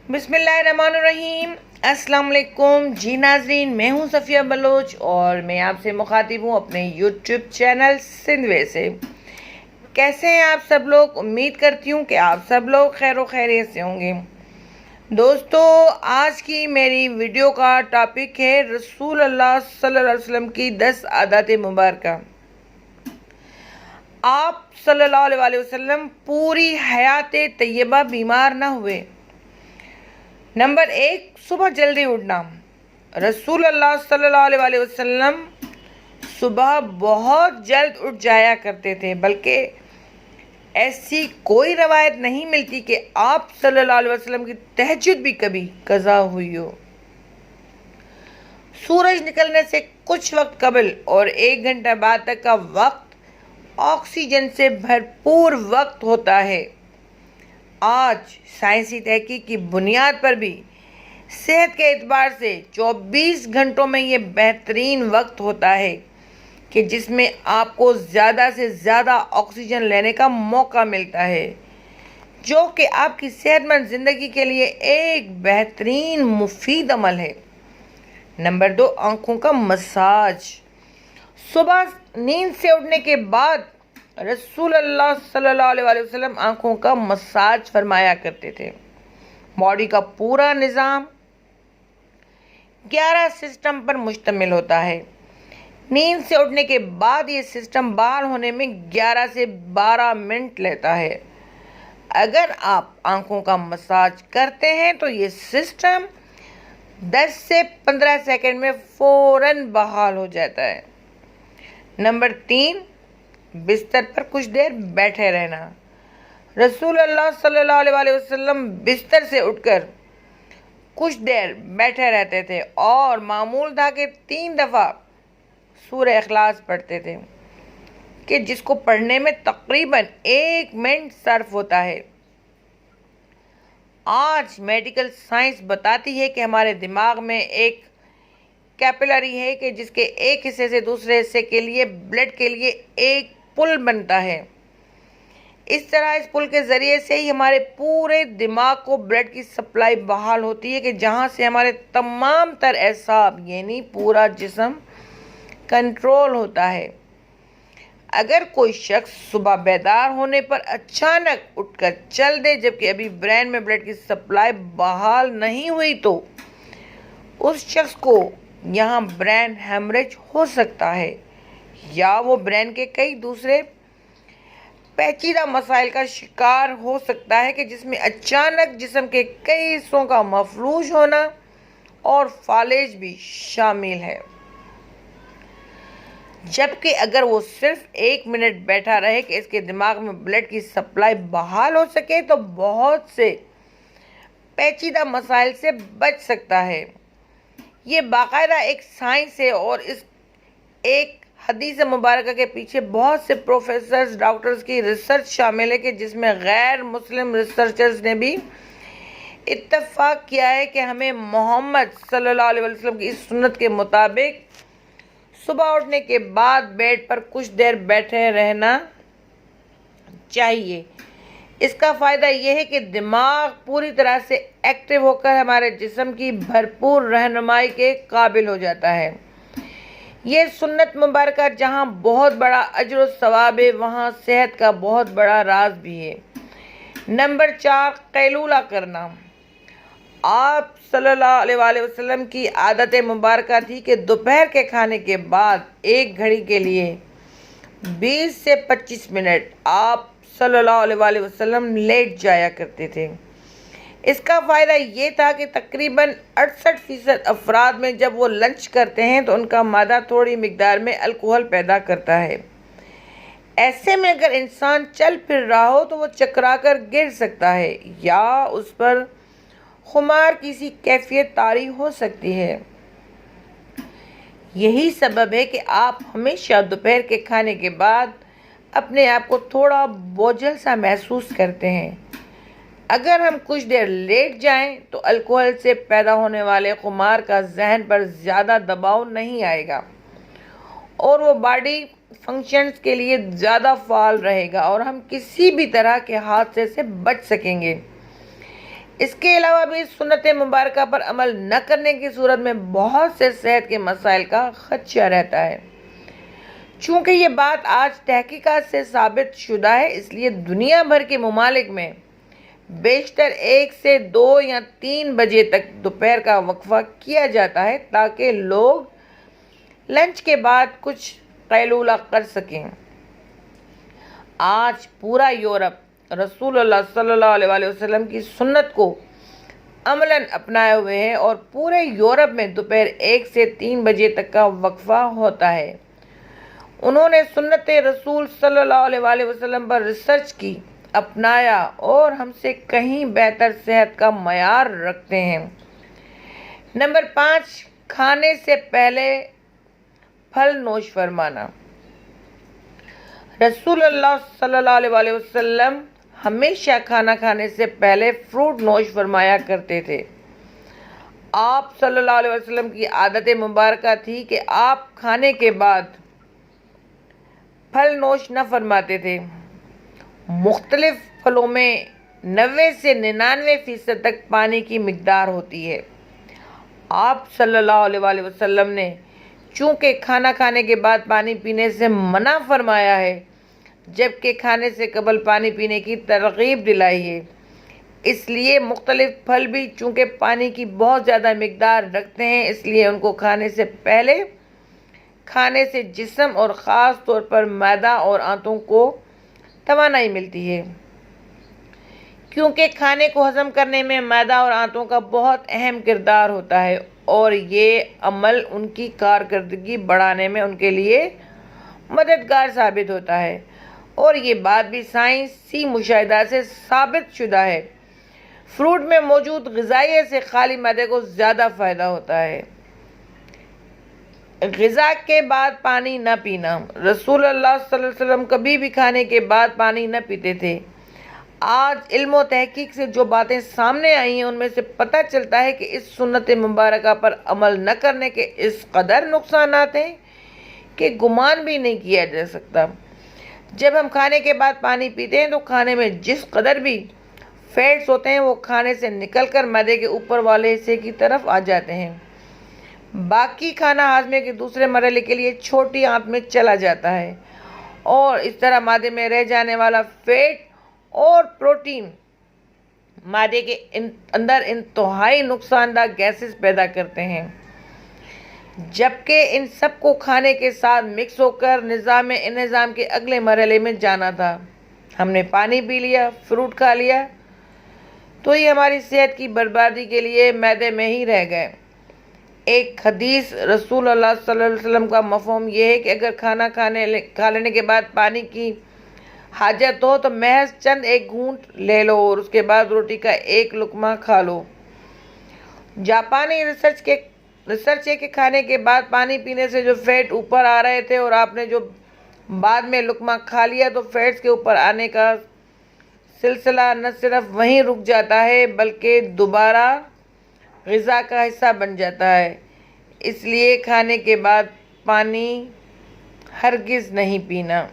बिस्मिल्लाहिर्रहमानिर्रहीम। अस्सलाम वालेकुम जी नाजरीन, मैं हूं सफ़िया बलोच और मैं आपसे मुखातिब हूं अपने यूट्यूब चैनल सिंधवे से। कैसे हैं आप सब लोग? उम्मीद करती हूं कि आप सब लोग खैर खैरियत से होंगे। दोस्तों, आज की मेरी वीडियो का टॉपिक है रसूल अल्लाह सल्लल्लाहु अलैहि वसल्लम की 10 आदत मुबारक। आप सल्लल्लाहु अलैहि वसल्लम पूरी हयात तैयबा बीमार न हुए। नंबर 1, सुबह जल्दी उठना। रसूल अल्लाह सल्लल्लाहु अलैहि वसल्लम सुबह बहुत जल्द उठ जाया करते थे, बल्कि ऐसी कोई रवायत नहीं मिलती कि आप सल्लल्लाहु अलैहि वसल्लम की तहज्जुद भी कभी कज़ा हुई हो। सूरज निकलने से कुछ वक्त कबल और 1 घंटा बाद तक का वक्त ऑक्सीजन से भरपूर वक्त होता है। आज साइंसी तहकीक की बुनियाद पर भी सेहत के एतबार से 24 घंटों में ये बेहतरीन वक्त होता है कि जिसमें आपको ज़्यादा से ज़्यादा ऑक्सीजन लेने का मौका मिलता है, जो कि आपकी सेहतमंद ज़िंदगी के लिए एक बेहतरीन मुफीद अमल है। नंबर 2, आँखों का मसाज। सुबह नींद से उठने के बाद रसूल अल्लाह सल्लल्लाहु अलैहि वसल्लम आँखों का मसाज फरमाया करते थे। बॉडी का पूरा निज़ाम 11 सिस्टम पर मुश्तमिल होता है। नींद से उठने के बाद ये सिस्टम बहाल होने में 11 से 12 मिनट लेता है। अगर आप आँखों का मसाज करते हैं तो ये सिस्टम 10 से 15 सेकंड में फ़ौरन बहाल हो जाता है। नंबर 3, बिस्तर पर कुछ देर बैठे रहना। रसूल अल्लाह सल्लल्लाहु अलैहि वसल्लम बिस्तर से उठकर कुछ देर बैठे रहते थे और मामूल था कि 3 दफ़ा सूरह इखलास पढ़ते थे, कि जिसको पढ़ने में तकरीबन 1 मिनट सर्फ होता है। आज मेडिकल साइंस बताती है कि हमारे दिमाग में एक कैपिलरी है कि जिसके एक हिस्से से दूसरे हिस्से के लिए ब्लड के लिए एक पुल बनता है। इस तरह इस पुल के ज़रिए से ही हमारे पूरे दिमाग को ब्लड की सप्लाई बहाल होती है, कि जहाँ से हमारे तमाम तर एसाब यानी पूरा जिस्म कंट्रोल होता है। अगर कोई शख्स सुबह बेदार होने पर अचानक उठकर चल दे जबकि अभी ब्रेन में ब्लड की सप्लाई बहाल नहीं हुई, तो उस शख्स को यहाँ ब्रेन हेमरेज हो सकता है, या वो ब्रेन के कई दूसरे पेचीदा मसाइल का शिकार हो सकता है, कि जिसमें अचानक जिस्म के कई हिस्सों का मफलूज होना और फालिज भी शामिल है। जबकि अगर वो सिर्फ 1 मिनट बैठा रहे कि इसके दिमाग में ब्लड की सप्लाई बहाल हो सके, तो बहुत से पेचीदा मसाइल से बच सकता है। ये बाकायदा एक साइंस है और इस एक हदीस मुबारक के पीछे बहुत से प्रोफेसर्स, डॉक्टर्स की रिसर्च शामिल है, कि जिसमें गैर मुस्लिम रिसर्चर्स ने भी इत्तफाक किया है कि हमें मोहम्मद सल्लल्लाहु अलैहि वसल्लम की इस सुन्नत के मुताबिक सुबह उठने के बाद बेड पर कुछ देर बैठे रहना चाहिए। इसका फ़ायदा यह है कि दिमाग पूरी तरह से एक्टिव होकर हमारे जिस्म की भरपूर रहनुमाई के काबिल हो जाता है। ये सुन्नत मुबारक जहाँ बहुत बड़ा अजर व सवाब है, वहाँ सेहत का बहुत बड़ा राज भी है। नंबर 4, कैलूला करना। आप सल्लल्लाहु अलैहि वसल्लम की आदत मुबारक थी कि दोपहर के खाने के बाद 1 घड़ी के लिए 20 से 25 मिनट आप सल्लल्लाहु अलैहि वसल्लम लेट जाया करते थे। इसका फ़ायदा ये था कि तकरीबन 68% अफराद में जब वो लंच करते हैं तो उनका मादा थोड़ी मिकदार में अल्कोहल पैदा करता है। ऐसे में अगर इंसान चल फिर रहा हो तो वो चकरा कर गिर सकता है, या उस पर खुमार की सी कैफियत तारी हो सकती है। यही सबब है कि आप हमेशा दोपहर के खाने के बाद अपने आप को थोड़ा बोझल सा महसूस करते हैं। अगर हम कुछ देर लेट जाएं तो अल्कोहल से पैदा होने वाले खुमार का जहन पर ज़्यादा दबाव नहीं आएगा और वो बॉडी फंक्शंस के लिए ज़्यादा फाल रहेगा और हम किसी भी तरह के हादसे से बच सकेंगे। इसके अलावा भी सुन्नत मुबारका पर अमल न करने की सूरत में बहुत से सेहत के मसाइल का खदशा रहता है। चूँकि ये बात आज तहकीकात से साबित शुदा है, इसलिए दुनिया भर के ममालिक में बेशतर 1 से 2 या 3 बजे तक दोपहर का वक्फा किया जाता है ताकि लोग लंच के बाद कुछ कैलूला कर सकें। आज पूरा यूरोप रसूलुल्लाह सल्लल्लाहु अलैहि वसल्लम की सुन्नत को अमलन अपनाए हुए है और पूरे यूरोप में दोपहर 1 से 3 बजे तक का वक्फा होता है। उन्होंने सुन्नत रसूल सल्लल्लाहु अलैहि वसल्लम पर रिसर्च की, अपनाया और हमसे कहीं बेहतर सेहत का मयार रखते हैं। नंबर 5, खाने से पहले फल नोश फरमाना। रसूलुल्लाह सल्लल्लाहु अलैहि वसल्लम हमेशा खाना खाने से पहले फ्रूट नोश फरमाया करते थे। आप सल्लल्लाहु अलैहि वसल्लम की आदत मुबारक थी कि आप खाने के बाद फल नोश न फरमाते थे। मुख्तलिफ फलों में 90 से 99% तक पानी की मिकदार होती है। आप सल्लल्लाहु अलैहि वसल्लम ने चूँकि खाना खाने के बाद पानी पीने से मना फरमाया है, जबकि खाने से कबल पानी पीने की तरगीब दिलाई है, इसलिए मुख्तलिफ फल भी चूँकि पानी की बहुत ज़्यादा मिकदार रखते हैं, इसलिए उनको खाने से पहले खाने से जिस्म और ख़ास तौर पर मैदा और आंतों को तवानाई मिलती है। क्योंकि खाने को हज़म करने में मैदा और आंतों का बहुत अहम किरदार होता है और ये अमल उनकी कारकर्दगी बढ़ाने में उनके लिए मददगार साबित होता है और ये बात भी साइंसी मुशाहिदा से साबित शुदा है। फ्रूट में मौजूद ग़िज़ाइयत से खाली मैदे को ज़्यादा फ़ायदा होता है। ग़िज़ा के बाद पानी न पीना। रसूलुल्लाह सल्लल्लाहु अलैहि वसल्लम कभी भी खाने के बाद पानी न पीते थे। आज इल्म और तहकीक से जो बातें सामने आई हैं उनमें से पता चलता है कि इस सुन्नत मुबारक पर अमल न करने के इस कदर नुकसानात हैं कि गुमान भी नहीं किया जा सकता। जब हम खाने के बाद पानी पीते हैं तो खाने में जिस कदर भी फैट्स होते हैं वो खाने से निकलकर मैदे के ऊपर वाले हिस्से की तरफ आ जाते हैं। बाकी खाना हाजमे के दूसरे मरहले के लिए छोटी आंत में चला जाता है और इस तरह मादे में रह जाने वाला फैट और प्रोटीन मादे के अंदर इंतहाई नुकसानदार गैसेस पैदा करते हैं, जबकि इन सब को खाने के साथ मिक्स होकर निज़ाम के अगले मरहले में जाना था। हमने पानी पी लिया, फ्रूट खा लिया, तो ये हमारी सेहत की बर्बादी के लिए मैदे में ही रह गए। एक हदीस रसूलुल्लाह सल्लल्लाहु अलैहि वसल्लम का मफ़हूम ये है कि अगर खाना खा लेने के बाद पानी की हाजत हो तो महज चंद एक घूंट ले लो और उसके बाद रोटी का एक लुकमा खा लो। जापानी रिसर्च है कि खाने के बाद पानी पीने से जो फैट ऊपर आ रहे थे और आपने जो बाद में लुकमा खा लिया तो फैट्स के ऊपर आने का सिलसिला न सिर्फ वहीं रुक जाता है बल्कि दोबारा ग़िज़ा का हिस्सा बन जाता है। इसलिए खाने के बाद पानी हरगिज़ नहीं पीना।